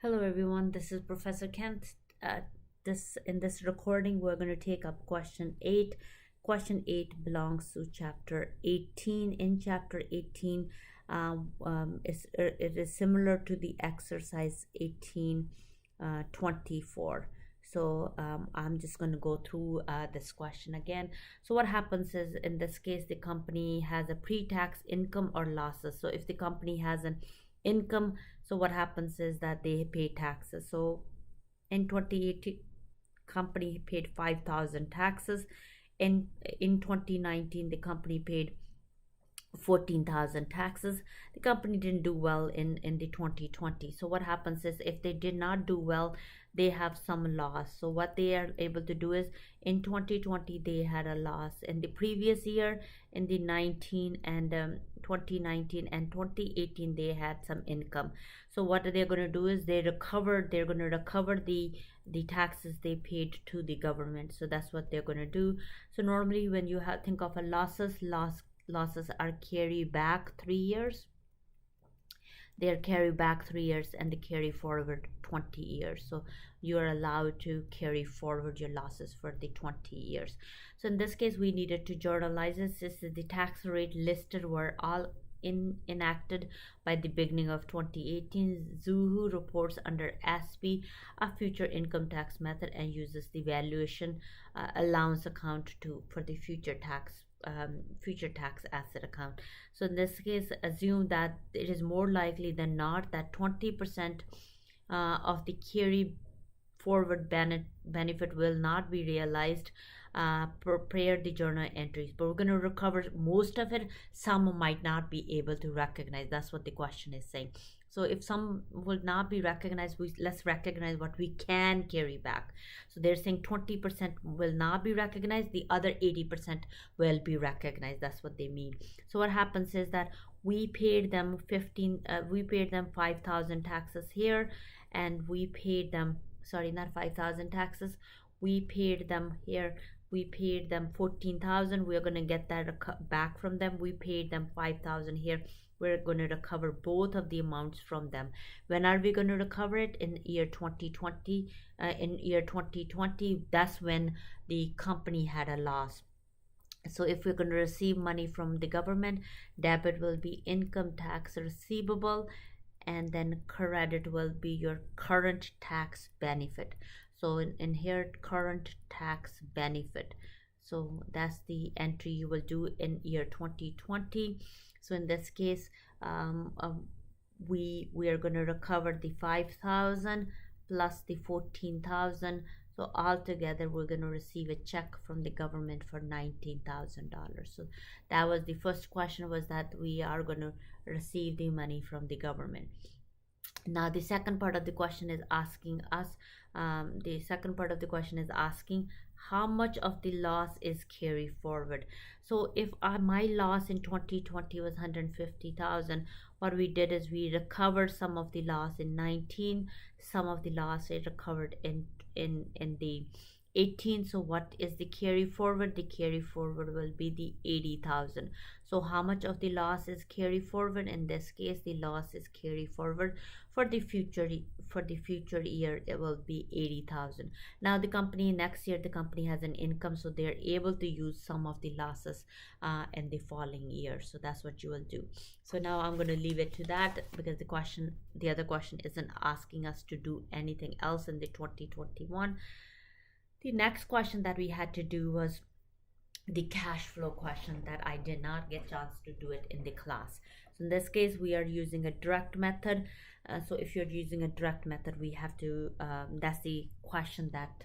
Hello everyone, this is Professor Kent. In this recording, we're going to take up question 8. Question 8 belongs to chapter 18. In chapter 18, it is similar to the exercise 18 24. I'm just going to go through this question again. So what happens is, in this case, the company has a pre-tax income or losses. So if the company has an income, so what happens is that they pay taxes. So in 2018, company paid 5,000 taxes. In 2019, the company paid 14,000 taxes. The company didn't do well in the 2020. So what happens is, if they did not do well, they have some loss. So what they are able to do is, in 2020 they had a loss. In the previous year, in the 19 and 2019 and 2018, they had some income. So what they're going to do is, they're going to recover the taxes they paid to the government. So that's what they're going to do. So normally, when you think of a losses are carried back 3 years. They are carried back 3 years, and they carry forward 20 years. So you are allowed to carry forward your losses for the 20 years. So in this case, we needed to journalize this. This is the tax rate listed were all enacted by the beginning of 2018. Zuhu reports under ASPE, a future income tax method, and uses the valuation allowance account for the future tax asset account. So in this case, assume that it is more likely than not that 20% of the carry forward benefit will not be realized. Prepare the journal entries, but we're going to recover most of it. Some might not be able to recognize. That's what the question is saying. So if some will not be recognized, let's recognize what we can carry back. So they're saying 20% will not be recognized, the other 80% will be recognized. That's what they mean. So what happens is that we paid them 5,000 taxes here, and we paid them, sorry, not 5,000 taxes, we paid them here, we paid them 14,000. We're going to get that back from them. We paid them 5,000 here. We're going to recover both of the amounts from them. When are we going to recover it? In year 2020. In year 2020, that's when the company had a loss. So if we're going to receive money from the government, debit will be income tax receivable, and then credit will be your current tax benefit. So in here, current tax benefit. So that's the entry you will do in year 2020. So in this case, we are going to recover the 5,000 plus the 14,000. So altogether, we're going to receive a check from the government for $19,000. So that was the first question, was that we are going to receive the money from the government. Now the second part of the question is asking us, how much of the loss is carried forward. So if my loss in 2020 was 150,000, what we did is we recovered some of the loss in 19, some of the loss is recovered in the 18. So what is the carry forward? The carry forward will be the 80,000. So how much of the loss is carry forward? In this case, the loss is carry forward for the future year. It will be 80,000. Now the company, next year the company has an income, so they're able to use some of the losses in the following year. So that's what you will do. So now I'm going to leave it to that, because the other question isn't asking us to do anything else in the 2021. The next question that we had to do was the cash flow question that I did not get chance to do it in the class. So in this case, we are using a direct method. So if you're using a direct method, we have to, that's the question that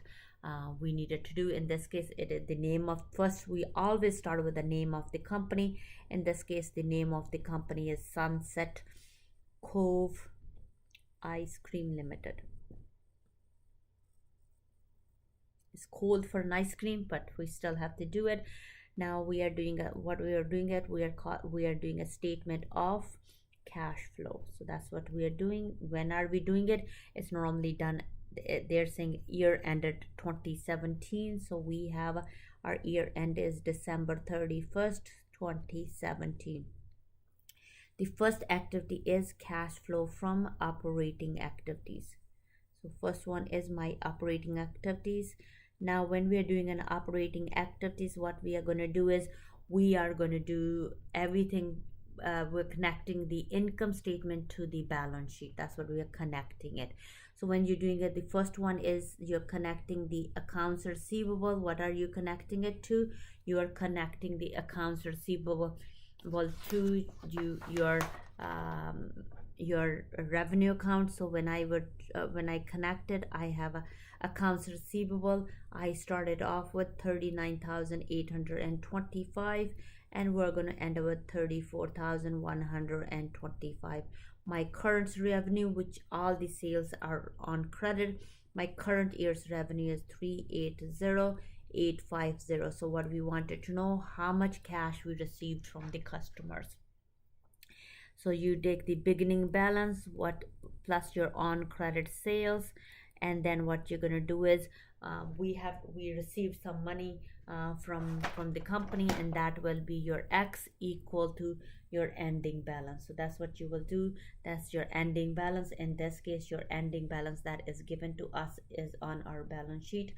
we needed to do. In this case, it is the name of, first we always start with the name of the company. In this case, the name of the company is Sunset Cove Ice Cream Limited. It's cold for an ice cream, but we still have to do it. Now we are doing we are doing a statement of cash flow. So that's what we are doing. When are we doing it? It's normally done, they're saying year ended 2017. So we have our year end is December 31st, 2017. The first activity is cash flow from operating activities. So first one is my operating activities. Now when we are doing an operating activities, what we are going to do is we are going to do everything. We're connecting the income statement to the balance sheet. That's what we are connecting it. So when you're doing it, the first one is you're connecting the accounts receivable. What are you connecting it to? You are connecting the accounts receivable to um, your revenue account. So when I connected, I have a accounts receivable. I started off with 39,825, and we're going to end up with 34,125. My current revenue, which all the sales are on credit, my current year's revenue is 380,850. So what we wanted to know, how much cash we received from the customers. So you take the beginning balance, what plus your on credit sales, and then what you're gonna do is we received some money from the company, and that will be your X equal to your ending balance. So that's what you will do. That's your ending balance. In this case, your ending balance that is given to us is on our balance sheet.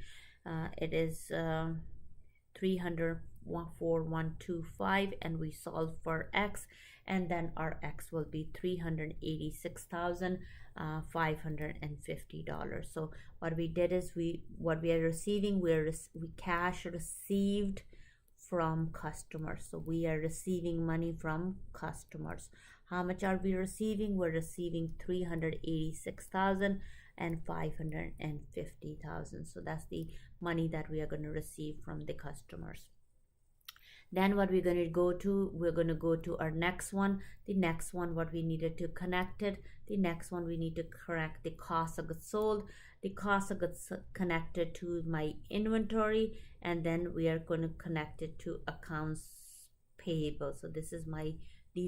It is 304,125, and we solve for X, and then our X will be $386,550. So what we did is what we are receiving, we cash received from customers. So we are receiving money from customers. How much are we receiving? We're receiving 386,000 and 550,000. So that's the money that we are going to receive from the customers. Then what we're going to go to our next one. The next one, what we needed to connect it. The next one, we need to correct the cost of goods sold. The cost of goods connected to my inventory, and then we are going to connect it to accounts payable. So these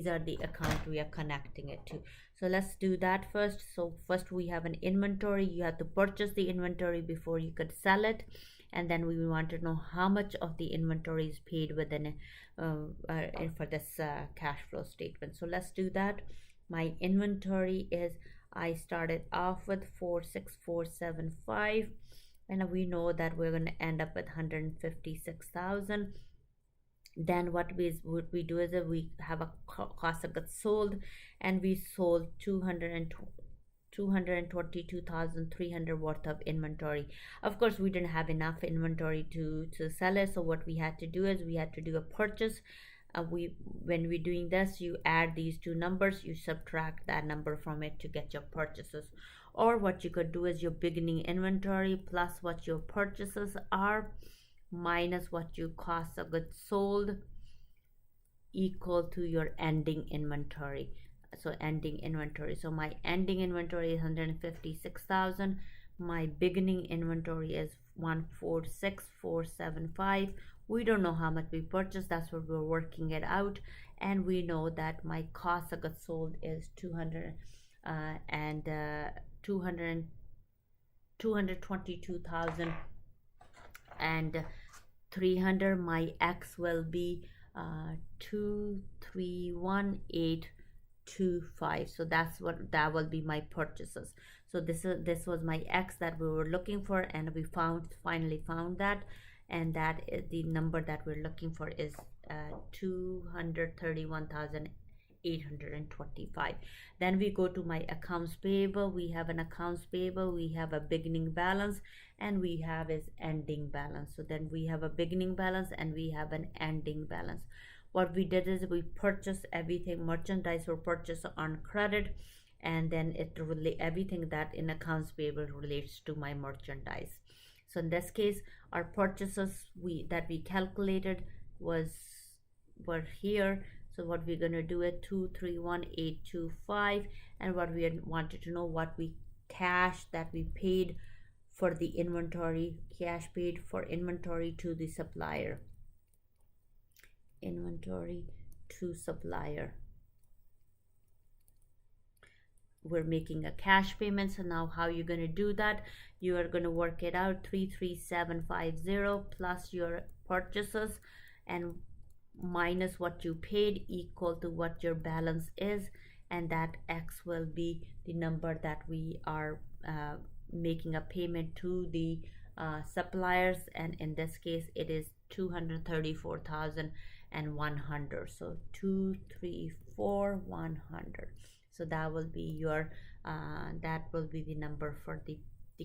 are the account we are connecting it to. So let's do that first. So first we have an inventory. You have to purchase the inventory before you could sell it, and then we want to know how much of the inventory is paid within for this cash flow statement. So let's do that. My inventory is, I started off with 46475, and we know that we're going to end up with 156,000. Then what we do is that we have a cost of goods sold, and we sold 222,300 worth of inventory. Of course, we didn't have enough inventory to sell it, so what we had to do is we had to do a purchase. When we're doing this, you add these two numbers, you subtract that number from it to get your purchases. Or what you could do is your beginning inventory plus what your purchases are minus what you cost of goods sold equal to your ending inventory. So ending inventory, so my ending inventory is 156,000. My beginning inventory is 146,475. We don't know how much we purchased, that's what we're working it out. And we know that my cost of goods sold is 222,000 and 300. My X will be 231825. So that will be my purchases. So this was my X that we were looking for, and we finally found that, and that is the number that we're looking for is 231,825. Then we go to my accounts payable. We have an accounts payable, we have a beginning balance, and we have is ending balance. So then we have a beginning balance and we have an ending balance. What we did is we purchased everything. Merchandise were purchased on credit, and then everything that in accounts payable relates to my merchandise. So in this case, our purchases that we calculated were here. So what we're going to do is 231,825, and what we wanted to know, what we cash that we paid for the inventory, cash paid for inventory to the supplier. Inventory to supplier. We're making a cash payment. So now how you're going to do that, you are going to work it out. 33750 plus your purchases and minus what you paid equal to what your balance is, and that X will be the number that we are making a payment to the suppliers, and in this case it is 234,100. So 234,100. So that will be your that will be the number for the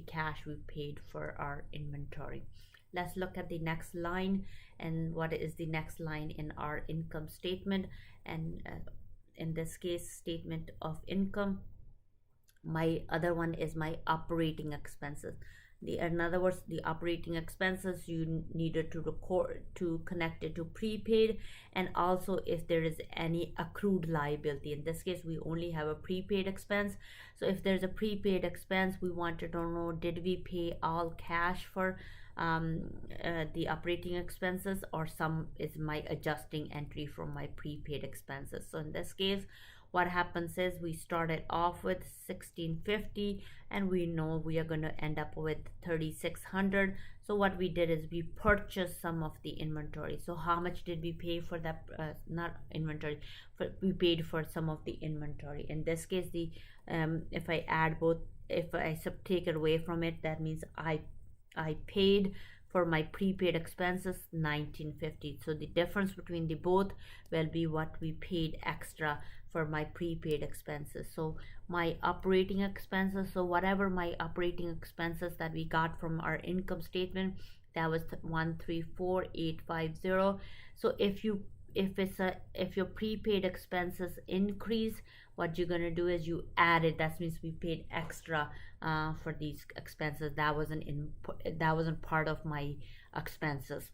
cash we paid for our inventory. Let's look at the next line. And what is the next line in our income statement? And in this case, statement of income, my other one is my operating expenses. In other words, the operating expenses you needed to record to connect it to prepaid, and also if there is any accrued liability. In this case, we only have a prepaid expense. So if there's a prepaid expense, we wanted to know, did we pay all cash for the operating expenses, or some is my adjusting entry from my prepaid expenses. So in this case, what happens is we started off with 1650, and we know we are going to end up with 3600. So what we did is we purchased some of the inventory. So how much did we pay for that? Not inventory, but we paid for some of the inventory. In this case, the if I add both, if I take it away from it, that means I paid for my prepaid expenses 1950. So the difference between the both will be what we paid extra for my prepaid expenses. So my operating expenses, so whatever my operating expenses that we got from our income statement, that was 134,850. So if your prepaid expenses increase, what you're gonna do is you add it. That means we paid extra for these expenses. That wasn't part of my expenses.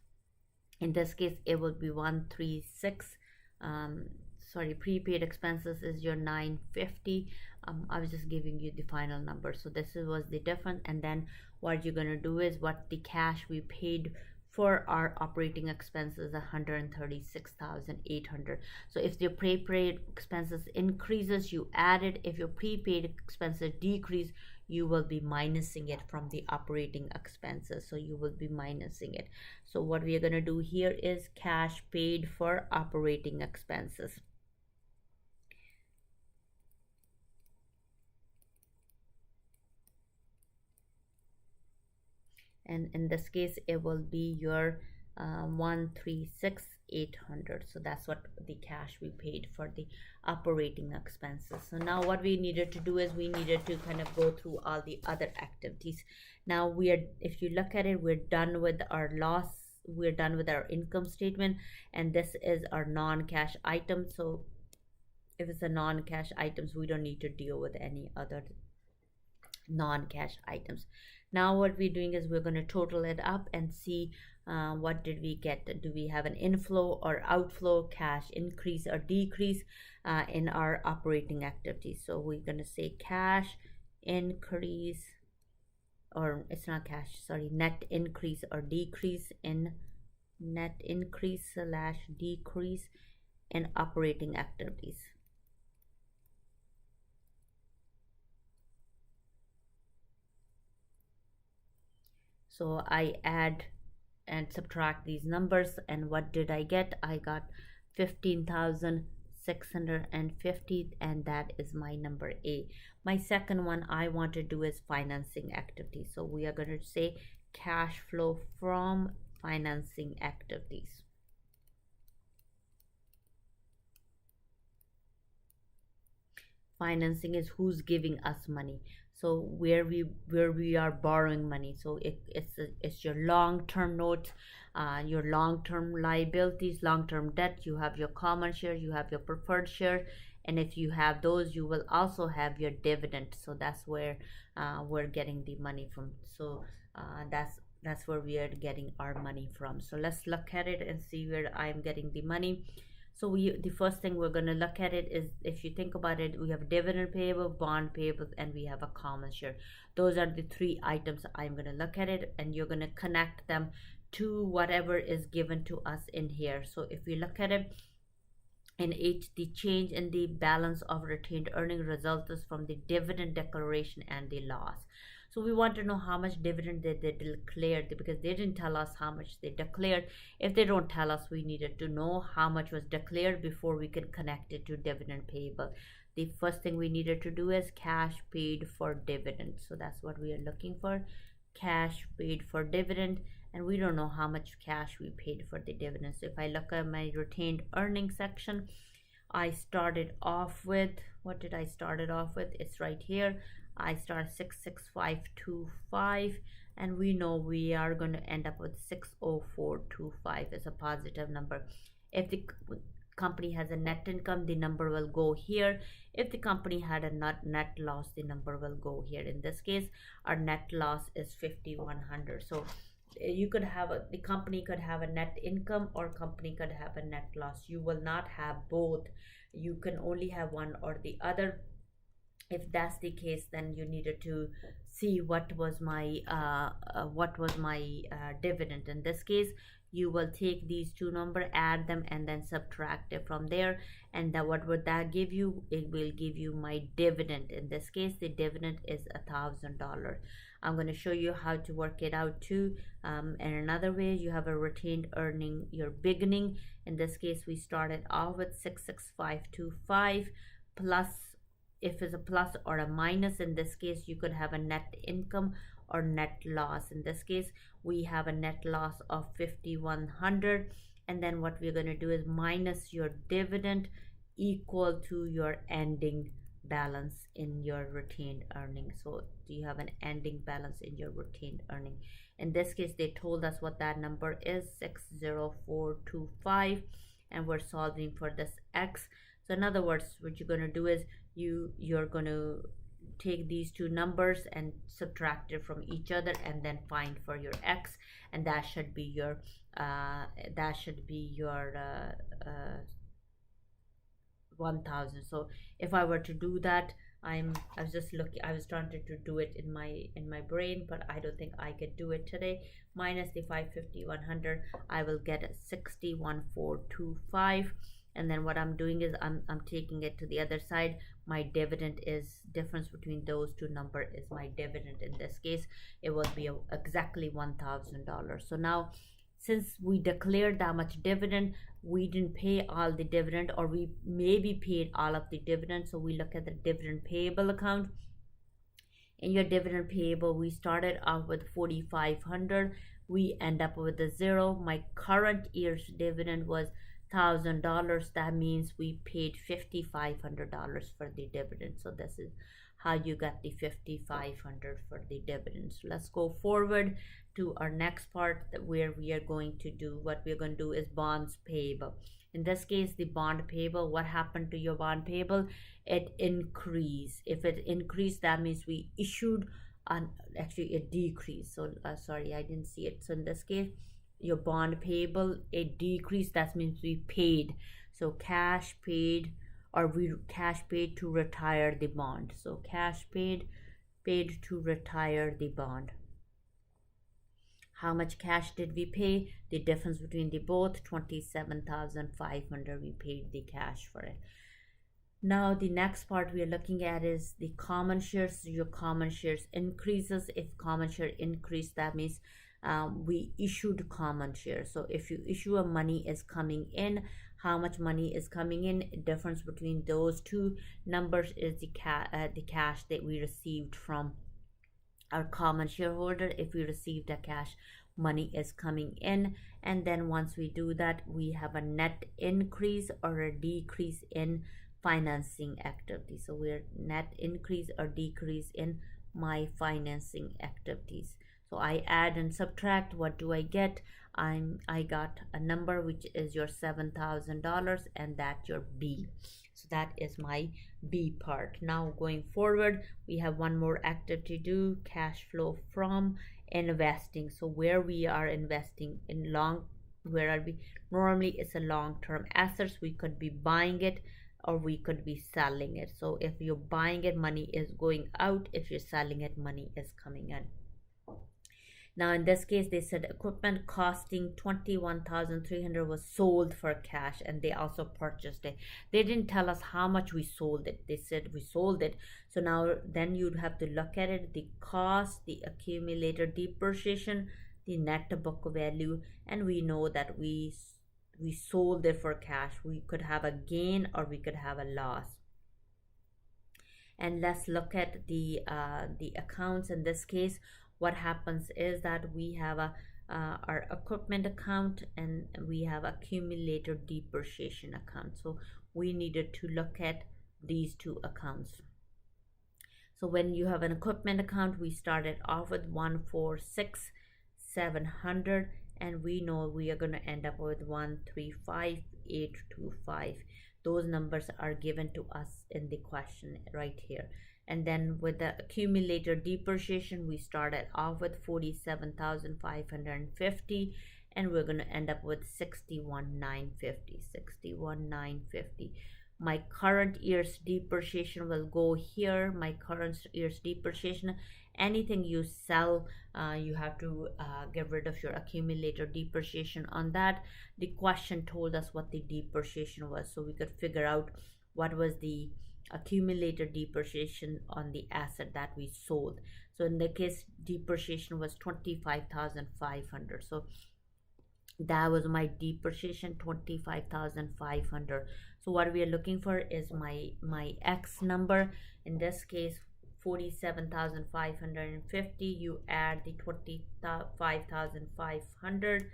In this case, it would be 136. Prepaid expenses is your 950. I was just giving you the final number. So this was the difference. And then what you're gonna do is what the cash we paid for our operating expenses, 136,800. So if your prepaid expenses increases, you add it. If your prepaid expenses decrease, you will be minusing it from the operating expenses. So you will be minusing it. So what we are going to do here is cash paid for operating expenses. And in this case, it will be your 136,800. So that's what the cash we paid for the operating expenses. So now what we needed to do is we needed to kind of go through all the other activities. Now if you look at it, we're done with our loss, we're done with our income statement, and this is our non-cash item. So if it's a non-cash items, we don't need to deal with any other non-cash items. Now what we're doing is we're going to total it up and see what did we get. Do we have an inflow or outflow, cash increase or decrease in our operating activities? So we're going to say cash increase, or it's not cash, sorry, net increase or decrease in net increase / decrease in operating activities. So I add and subtract these numbers, and what did I get? I got 15,650, and that is my number A. My second one I want to do is financing activities. So we are going to say cash flow from financing activities. Financing is who's giving us money. So where we are borrowing money. So it's your long-term notes, your long-term liabilities, long-term debt. You have your common share, you have your preferred share, and if you have those, you will also have your dividend. So that's where we're getting the money from. So that's where we are getting our money from. So let's look at it and see where I'm getting the money. So the first thing we're going to look at it is, if you think about it, we have dividend payable, bond payable, and we have a common share. Those are the three items I'm going to look at it, and you're going to connect them to whatever is given to us in here. So if we look at it, in H, the change in the balance of retained earning results from the dividend declaration and the loss. So we want to know how much dividend they declared, because they didn't tell us how much they declared. If they don't tell us, we needed to know how much was declared before we can connect it to dividend payable. the first thing we needed to do is cash paid for dividend. So that's what we are looking for, cash paid for dividend. And we don't know how much cash we paid for the dividend. So if I look at my retained earnings section, I started off with, what did I started off with? It's right here. I started 66525, and we know we are going to end up with 60425 as a positive number. If the company has a net income, the number will go here. If the company had a net loss, the number will go here. In this case, our net loss is 5100. So you could have the company could have a net income, or company could have a net loss. You will not have both. You can only have one or the other. If that's the case, then you needed to see what was my dividend. In this case, you will take these two numbers, add them, and then subtract it from there. And then what would that give you? It will give you my dividend. In this case, the dividend is $1,000. I'm going to show you how to work it out too. And another way, you have a retained earning, your beginning. In this case, we started off with 66525 plus, if it's a plus or a minus, in this case, you could have a net income or net loss. In this case, we have a net loss of 5100. And then what we're going to do is minus your dividend equal to your ending balance in your retained earnings. So do you have an ending balance in your retained earning? In this case, they told us what that number is, 60425, and we're solving for this x. So in other words, what you're going to do is you're going to take these two numbers and subtract it from each other, and then find for your x, and that should be your 1000. So if I were to do that, I was just looking, I was trying to do it in my brain, but I don't think I could do it today. Minus the 550 I will get a 61425. And then what I'm doing is I'm taking it to the other side. My dividend is difference between those two numbers is my dividend. In this case, it will be exactly $1,000. So now, since we declared that much dividend, we didn't pay all the dividend, or we maybe paid all of the dividend. So we look at the dividend payable account. In your dividend payable, we started off with 4,500. We end up with a zero. My current year's dividend was $1,000. That means we paid $5,500 for the dividend. So this is how you got the $5,500 for the dividends. Let's go forward to our next part, where we are going to do, what we're going to do is bonds payable. In this case, the bond payable, what happened to your bond payable? It increased. If it increased, that means we issued actually it decreased. So sorry, I didn't see it. So in this case, your bond payable, it decreased. That means we paid. So cash paid, or we cash paid to retire the bond. So cash paid to retire the bond. How much cash did we pay? The difference between the both, 27,500. We paid the cash for it. Now the next part we are looking at is the common shares. Your common shares increases. If common share increase, that means we issued common shares. So if you issue a money is coming in, how much money is coming in? Difference between those two numbers is the cash that we received from our common shareholder. If we received a cash, money is coming in. And then once we do that, we have a net increase or a decrease in financing activity. So we're net increase or decrease in my financing activities. So I add and subtract. What do I get? I got a number which is your $7,000, and that's your B. So that is my B part. Now going forward, we have one more activity to do, cash flow from investing. So where we are investing in where are we? Normally it's a long-term assets. We could be buying it, or we could be selling it. So if you're buying it, money is going out. If you're selling it, money is coming in. Now in this case, they said equipment costing 21,300 was sold for cash, and they also purchased it. They didn't tell us how much we sold it. They said we sold it. So now then you'd have to look at it, the cost, the accumulated depreciation, the net book value, and we know that we sold it for cash. We could have a gain or we could have a loss. And let's look at the accounts. In this case, what happens is that we have a our equipment account, and we have accumulator depreciation account. So we needed to look at these two accounts. So when you have an equipment account, we started off with 146,700, and we know we are going to end up with 135,825. Those numbers are given to us in the question right here. And then with the accumulator depreciation, we started off with 47,550, and we're going to end up with 61,950. 61,950. My current year's depreciation will go here. My current year's depreciation, anything you sell, you have to get rid of your accumulator depreciation on that. The question told us what the depreciation was, so we could figure out what was the accumulator depreciation on the asset that we sold. So in the case, depreciation was 25,500. So that was my depreciation, 25,500. So what we are looking for is my X number. In this case, 47,550. You add the 25,500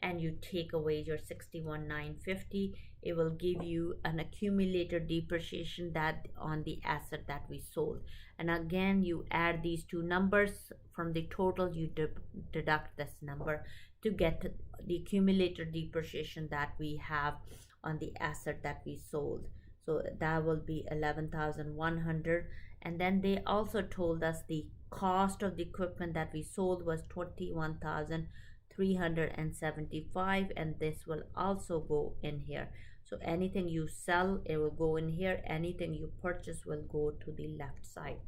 and you take away your 61,950. It will give you an accumulator depreciation that on the asset that we sold. And again, you add these two numbers from the total. You deduct this number to get the accumulator depreciation that we have on the asset that we sold. So that will be 11,100. And then they also told us the cost of the equipment that we sold was 21,375, and this will also go in here. So anything you sell, it will go in here. Anything you purchase will go to the left side.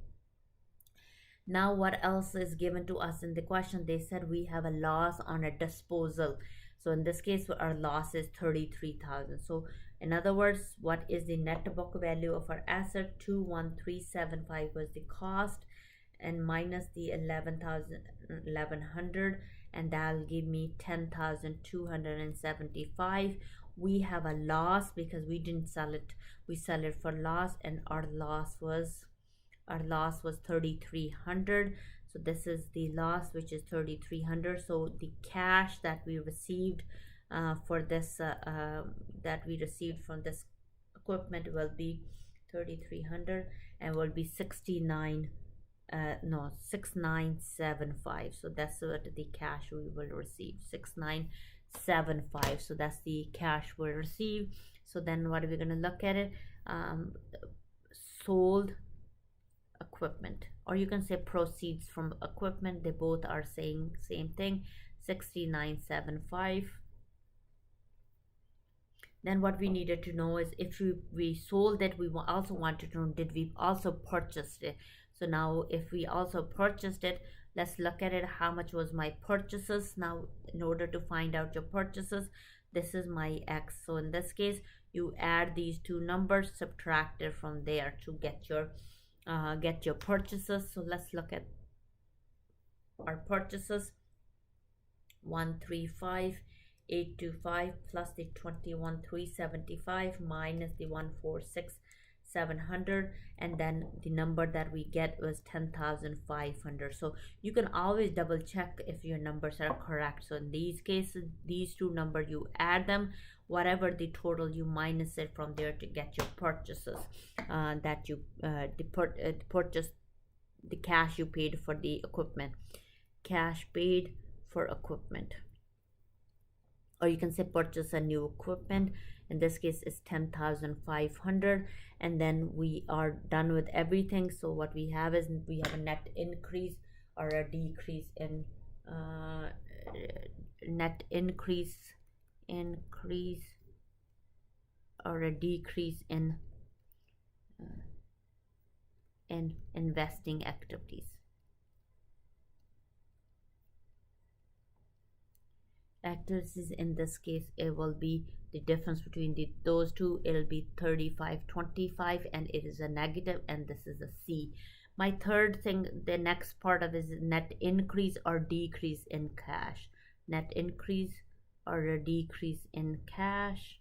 Now what else is given to us in the question? They said we have a loss on a disposal. So in this case, our loss is 33,000. So in other words, what is the net book value of our asset? 21,375 was the cost, and minus the 11,100, and that'll give me 10,275. We have a loss because we didn't sell it. We sell it for loss, and our loss was 3,300. So this is the loss, which is 3,300. So the cash that we received for this that we received from this equipment will be 3,300, and will be 6,975. So that's what the cash we will receive, 6,975. So that's the cash we'll receive. So then what are we going to look at it? Sold equipment, or you can say proceeds from equipment. They both are saying same thing, 6,975. Then what we needed to know is if we sold it, we also wanted to know, did we also purchased it? So now if we also purchased it, let's look at it. How much was my purchases? Now in order to find out your purchases, this is my X. So in this case, you add these two numbers, subtract it from there to get your purchases. So let's look at our purchases. 135,825 plus the 21,375 minus the 146,700, and then the number that we get was 10,500. So you can always double check if your numbers are correct. So in these cases, these two numbers, you add them, whatever the total, you minus it from there to get your purchases that you purchased, the cash you paid for the equipment, cash paid for equipment, or you can say purchase a new equipment. In this case, it's 10,500, and then we are done with everything. So what we have is we have a net increase or a decrease in net increase or a decrease in investing activities. Activities, in this case, it will be the difference between those two. It'll be 3525, and it is a negative, and this is a C. My third thing, the next part of is net increase or decrease in cash. Net increase or a decrease in cash.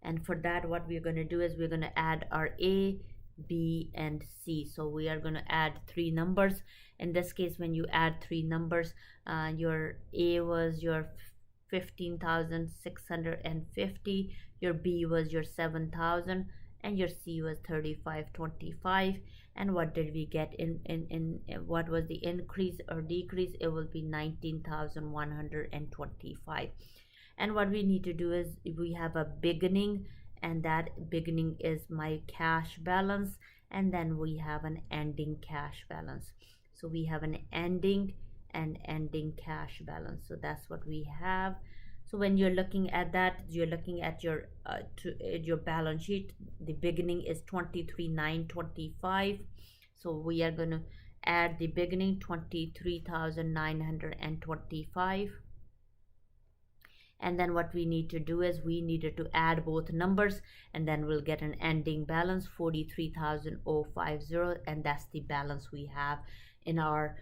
And for that, what we're going to do is we're going to add our A B, and C. So we are going to add three numbers. In this case, when you add three numbers, your A was your 15,650, your B was your 7,000, and your C was 3,525. And what did we get in what was the increase or decrease? It will be 19,125. And what we need to do is we have a beginning, and that beginning is my cash balance, and then we have an ending cash balance. So we have an ending and ending cash balance. So that's what we have. So when you're looking at that, you're looking at your balance sheet. The beginning is 23,925. So we are going to add the beginning 23,925. And then what we need to do is we needed to add both numbers, and then we'll get an ending balance 43,050, and that's the balance we have in our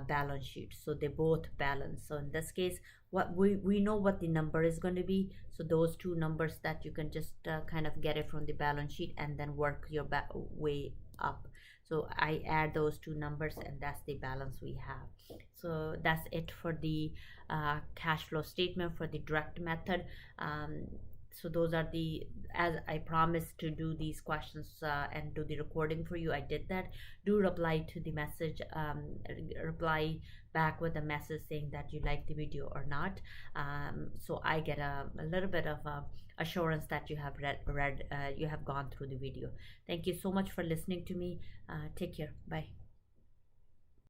balance sheet. So they both balance. So in this case, what we know what the number is going to be. So those two numbers that you can just kind of get it from the balance sheet and then work your way up. So I add those two numbers, and that's the balance we have. So that's it for the cash flow statement for the direct method. So those are the, as I promised to do these questions and do the recording for you, I did that. Do reply to the message, reply back with a message saying that you like the video or not, so I get a little bit of assurance that you have you have gone through the video. Thank you so much for listening to me. Take care. Bye.